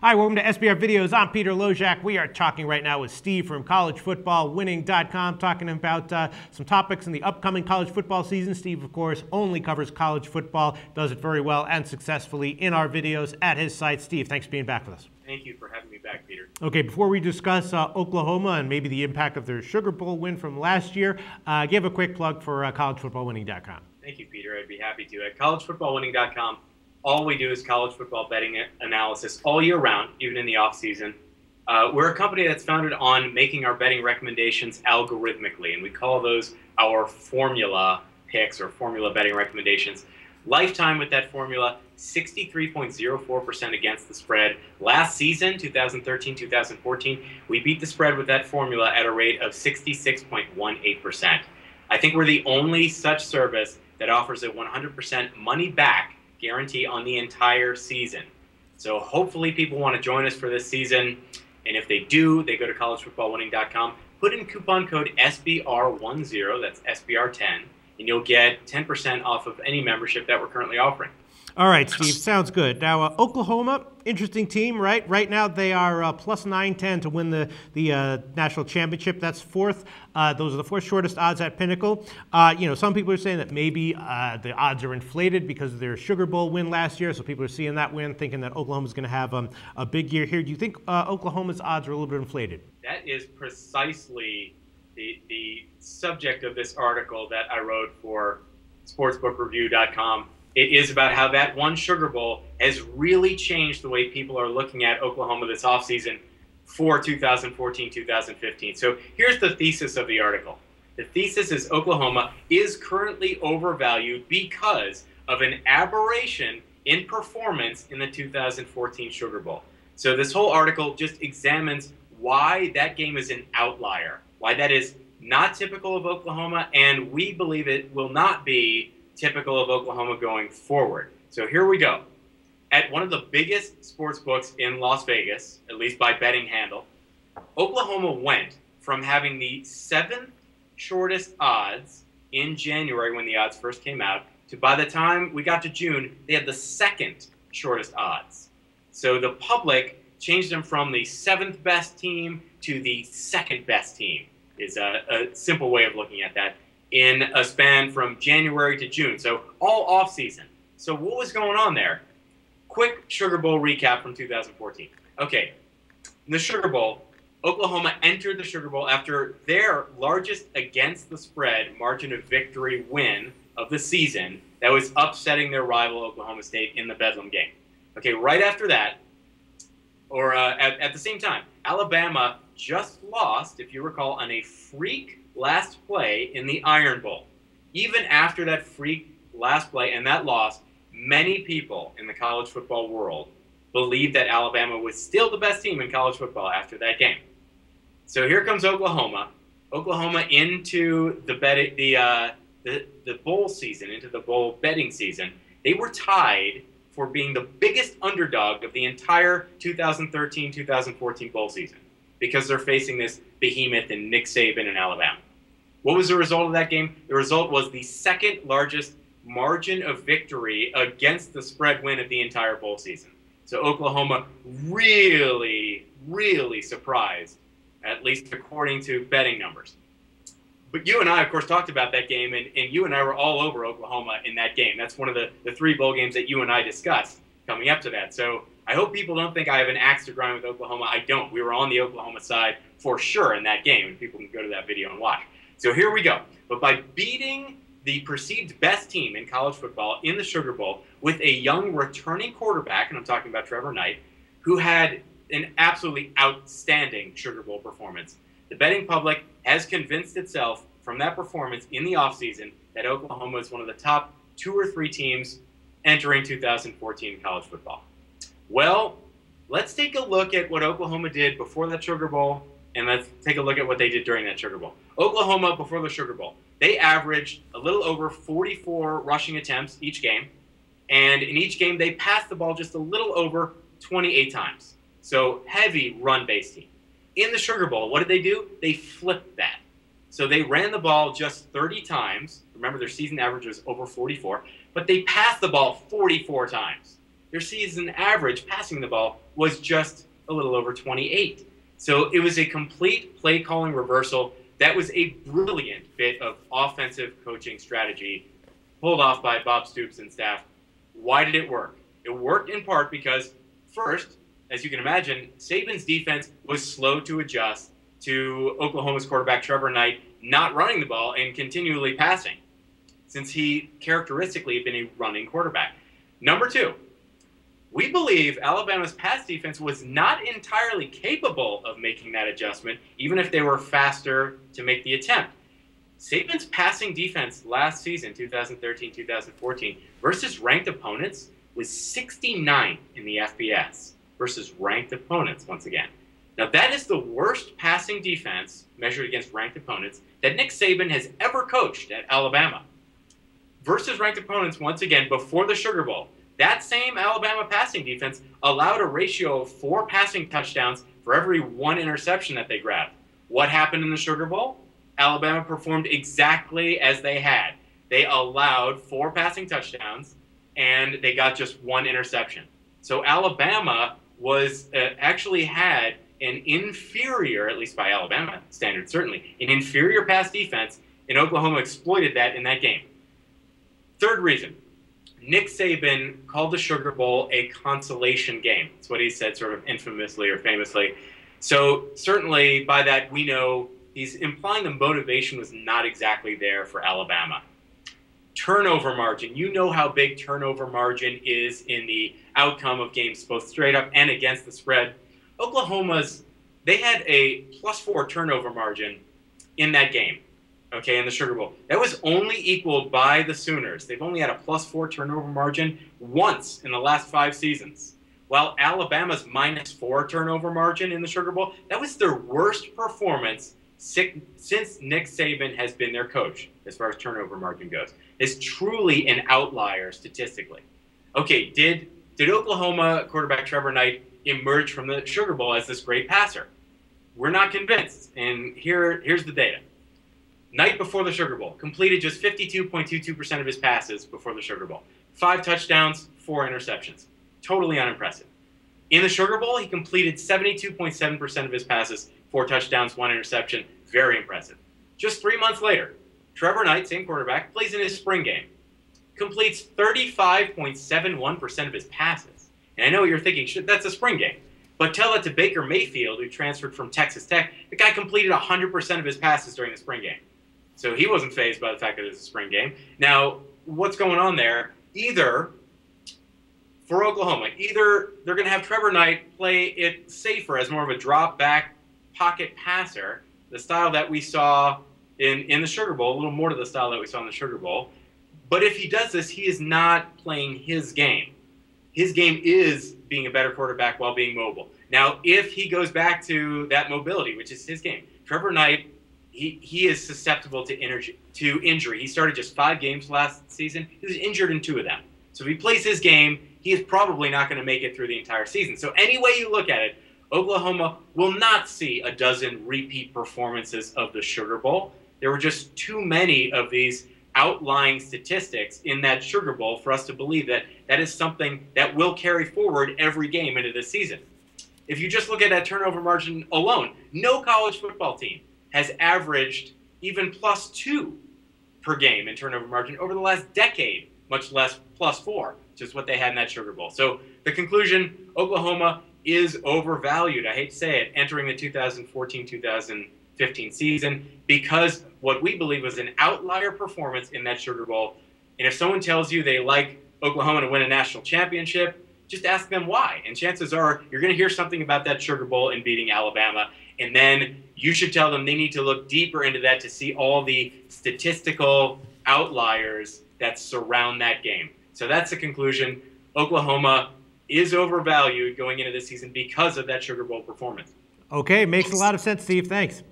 Hi, welcome to SBR Videos. I'm Peter Lojak. We are talking right now with Steve from collegefootballwinning.com, talking about some topics in the upcoming college football season. Steve, of course, only covers college football, does it very well and successfully in our videos at his site. Steve, thanks for being back with us. Thank you for having me back, Peter. Okay, before we discuss Oklahoma and maybe the impact of their Sugar Bowl win from last year, give a quick plug for collegefootballwinning.com. Thank you, Peter. I'd be happy to. At collegefootballwinning.com, all we do is college football betting analysis all year round, even in the off season. We're a company that's founded on making our betting recommendations algorithmically, and we call those our formula picks or formula betting recommendations. Lifetime with that formula, 63.04% against the spread. Last season, 2013-2014, we beat the spread with that formula at a rate of 66.18%. I think we're the only such service that offers a 100% money back guarantee on the entire season. So hopefully people want to join us for this season. And if they do, they go to collegefootballwinning.com, put in coupon code SBR10, that's SBR10, and you'll get 10% off of any membership that we're currently offering. All right, Steve, sounds good. Now, Oklahoma, interesting team, right? Right now, they are plus 910 to win the national championship. That's fourth. Those are the fourth shortest odds at Pinnacle. Some people are saying that maybe the odds are inflated because of their Sugar Bowl win last year. So people are seeing that win, thinking that Oklahoma's going to have a big year here. Do you think Oklahoma's odds are a little bit inflated? That is precisely the subject of this article that I wrote for sportsbookreview.com. It is about how that one Sugar Bowl has really changed the way people are looking at Oklahoma this offseason for 2014-2015. So here's the thesis of the article. The thesis is Oklahoma is currently overvalued because of an aberration in performance in the 2014 Sugar Bowl. So this whole article just examines why that game is an outlier, why that is not typical of Oklahoma, and we believe it will not be typical of Oklahoma going forward. So here we go. At one of the biggest sports books in Las Vegas, at least by betting handle, Oklahoma went from having the seventh shortest odds in January when the odds first came out to by the time we got to June, they had the second shortest odds. So the public changed them from the seventh best team to the second best team is a simple way of looking at that, in a span from January to June, so all off season. So what was going on there? Quick Sugar Bowl recap from 2014. Okay, in the Sugar Bowl, Oklahoma entered the Sugar Bowl after their largest against the spread margin of victory win of the season that was upsetting their rival Oklahoma State in the Bedlam game. Okay, right after that, or at the same time, Alabama just lost, if you recall, on a freak last play in the Iron Bowl. Even after that freak last play and that loss, many people in the college football world believed that Alabama was still the best team in college football after that game. So here comes Oklahoma. Oklahoma into the bowl season, into the bowl betting season. They were tied for being the biggest underdog of the entire 2013-2014 bowl season because they're facing this behemoth in Nick Saban and Alabama. What was the result of that game? The result was the second largest margin of victory against the spread win of the entire bowl season. So Oklahoma really, really surprised, at least according to betting numbers. But you and I, of course, talked about that game, and you and I were all over Oklahoma in that game. That's one of the three bowl games that you and I discussed coming up to that. So I hope people don't think I have an axe to grind with Oklahoma. I don't. We were on the Oklahoma side for sure in that game, and people can go to that video and watch. So here we go. But by beating the perceived best team in college football in the Sugar Bowl with a young returning quarterback, and I'm talking about Trevor Knight, who had an absolutely outstanding Sugar Bowl performance, the betting public has convinced itself from that performance in the offseason that Oklahoma is one of the top 2 or 3 teams entering 2014 college football. Well, let's take a look at what Oklahoma did before that Sugar Bowl, and let's take a look at what they did during that Sugar Bowl. Oklahoma, before the Sugar Bowl, they averaged a little over 44 rushing attempts each game, and in each game they passed the ball just a little over 28 times. So heavy run-based team. In the Sugar Bowl, what did they do? They flipped that. So they ran the ball just 30 times. Remember, their season average was over 44, but they passed the ball 44 times. their season average passing the ball was just a little over 28. So it was a complete play calling reversal. That was a brilliant bit of offensive coaching strategy pulled off by Bob Stoops and staff. Why did it work? It worked in part because, first, as you can imagine, Saban's defense was slow to adjust to Oklahoma's quarterback Trevor Knight not running the ball and continually passing, since he characteristically had been a running quarterback. Number two, we believe Alabama's pass defense was not entirely capable of making that adjustment, even if they were faster to make the attempt. Saban's passing defense last season, 2013-2014, versus ranked opponents was 69 in the FBS versus ranked opponents once again. Now, that is the worst passing defense measured against ranked opponents that Nick Saban has ever coached at Alabama. Versus ranked opponents, once again, before the Sugar Bowl, that same Alabama passing defense allowed a ratio of 4 passing touchdowns for every 1 interception that they grabbed. What happened in the Sugar Bowl? Alabama performed exactly as they had. They allowed 4 passing touchdowns, and they got just 1 interception. So Alabama was actually had an inferior, at least by Alabama standards certainly, an inferior pass defense, and Oklahoma exploited that in that game. Third reason, Nick Saban called the Sugar Bowl a consolation game. That's what he said sort of infamously or famously. So certainly by that we know he's implying the motivation was not exactly there for Alabama. Turnover margin. You know how big turnover margin is in the outcome of games, both straight up and against the spread. They had a +4 turnover margin in that game, okay, in the Sugar Bowl. That was only equaled by the Sooners. They've only had a +4 turnover margin once in the last 5 seasons. While Alabama's -4 turnover margin in the Sugar Bowl, that was their worst performance since Nick Saban has been their coach, as far as turnover margin goes. It's truly an outlier statistically. Okay, did Oklahoma quarterback Trevor Knight emerge from the Sugar Bowl as this great passer? We're not convinced, and here's the data. Knight before the Sugar Bowl completed just 52.22% of his passes before the Sugar Bowl. 5 touchdowns, 4 interceptions. Totally unimpressive. In the Sugar Bowl, he completed 72.7% of his passes, 4 touchdowns, 1 interception. Very impressive. Just 3 months later, Trevor Knight, same quarterback, plays in his spring game. Completes 35.71% of his passes. And I know what you're thinking, that's a spring game. But tell that to Baker Mayfield, who transferred from Texas Tech. The guy completed 100% of his passes during the spring game. So he wasn't fazed by the fact that it was a spring game. Now, what's going on there? For Oklahoma, either they're going to have Trevor Knight play it safer as more of a drop-back pocket passer, the style that we saw in the Sugar Bowl, a little more to the style that we saw in the Sugar Bowl. But if he does this, he is not playing his game. His game is being a better quarterback while being mobile. Now, if he goes back to that mobility, which is his game, Trevor Knight, he is susceptible to injury. He started just 5 games last season. He was injured in 2 of them. So if he plays his game, he is probably not going to make it through the entire season. So any way you look at it, Oklahoma will not see a dozen repeat performances of the Sugar Bowl. There were just too many of these outlying statistics in that Sugar Bowl for us to believe that that is something that will carry forward every game into the season. If you just look at that turnover margin alone, no college football team has averaged even +2 per game in turnover margin over the last decade, much less +4, which is what they had in that Sugar Bowl. So the conclusion, Oklahoma is overvalued, I hate to say it, entering the 2014-2015 season because what we believe was an outlier performance in that Sugar Bowl. And if someone tells you they like Oklahoma to win a national championship, just ask them why. And chances are you're going to hear something about that Sugar Bowl and beating Alabama. And then you should tell them they need to look deeper into that to see all the statistical outliers that surround that game. So that's the conclusion. Oklahoma is overvalued going into this season because of that Sugar Bowl performance. Okay, makes a lot of sense, Steve. Thanks.